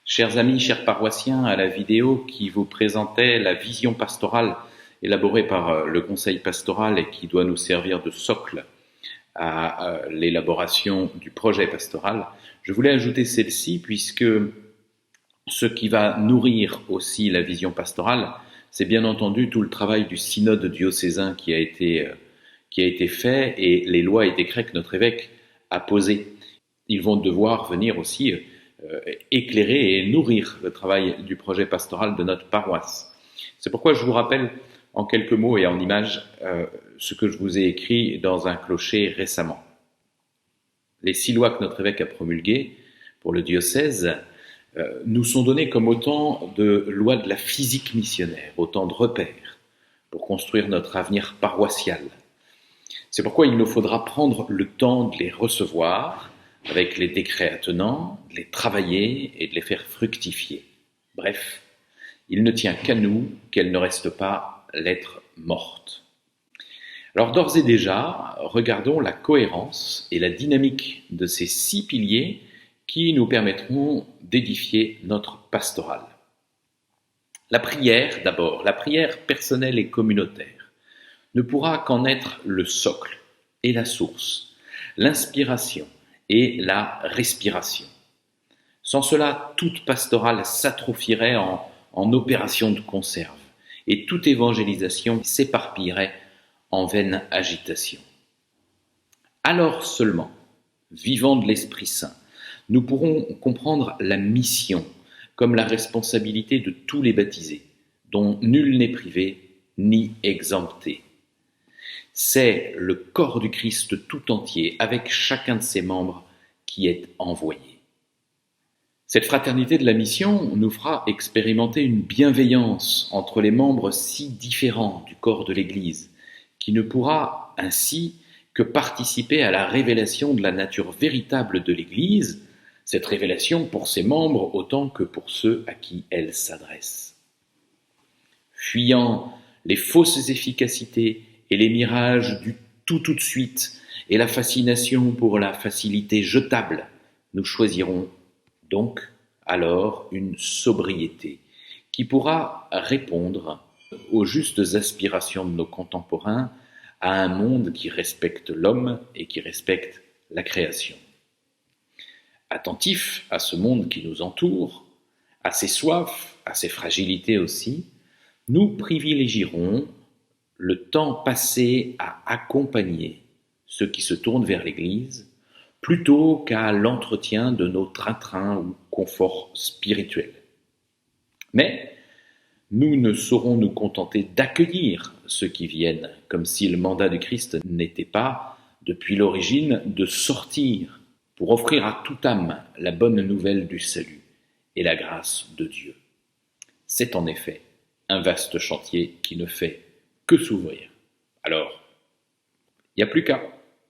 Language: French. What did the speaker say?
Chers amis, chers paroissiens, à la vidéo qui vous présentait la vision pastorale élaborée par le conseil pastoral et qui doit nous servir de socle à l'élaboration du projet pastoral, je voulais ajouter celle-ci puisque ce qui va nourrir aussi la vision pastorale, c'est bien entendu tout le travail du synode diocésain qui a été fait et les lois et décrets que notre évêque a posés. Ils vont devoir venir aussi éclairer et nourrir le travail du projet pastoral de notre paroisse. C'est pourquoi je vous rappelle en quelques mots et en images ce que je vous ai écrit dans un clocher récemment. Les 6 lois que notre évêque a promulguées pour le diocèse nous sont données comme autant de lois de la physique missionnaire, autant de repères pour construire notre avenir paroissial. C'est pourquoi il nous faudra prendre le temps de les recevoir avec les décrets attenants, de les travailler et de les faire fructifier. Bref, il ne tient qu'à nous qu'elles ne restent pas lettres mortes. Alors d'ores et déjà, regardons la cohérence et la dynamique de ces 6 piliers qui nous permettront d'édifier notre pastoral. La prière d'abord, la prière personnelle et communautaire, ne pourra qu'en être le socle et la source, l'inspiration et la respiration. Sans cela, toute pastorale s'atrophierait en opération de conserve et toute évangélisation s'éparpillerait en vaine agitation. Alors seulement, vivant de l'Esprit Saint, nous pourrons comprendre la mission comme la responsabilité de tous les baptisés, dont nul n'est privé ni exempté. C'est le corps du Christ tout entier, avec chacun de ses membres, qui est envoyé. Cette fraternité de la mission nous fera expérimenter une bienveillance entre les membres si différents du corps de l'Église, qui ne pourra ainsi que participer à la révélation de la nature véritable de l'Église, cette révélation pour ses membres autant que pour ceux à qui elle s'adresse. Fuyant les fausses efficacités et les mirages du tout de suite et la fascination pour la facilité jetable, nous choisirons donc alors une sobriété qui pourra répondre aux justes aspirations de nos contemporains à un monde qui respecte l'homme et qui respecte la création. Attentifs à ce monde qui nous entoure, à ses soifs, à ses fragilités aussi, nous privilégierons le temps passé à accompagner ceux qui se tournent vers l'Église plutôt qu'à l'entretien de nos train-train ou conforts spirituels. Mais nous ne saurons nous contenter d'accueillir ceux qui viennent, comme si le mandat du Christ n'était pas, depuis l'origine, de sortir pour offrir à toute âme la bonne nouvelle du salut et la grâce de Dieu. C'est en effet un vaste chantier qui ne fait que s'ouvrir. Alors, il n'y a plus qu'à.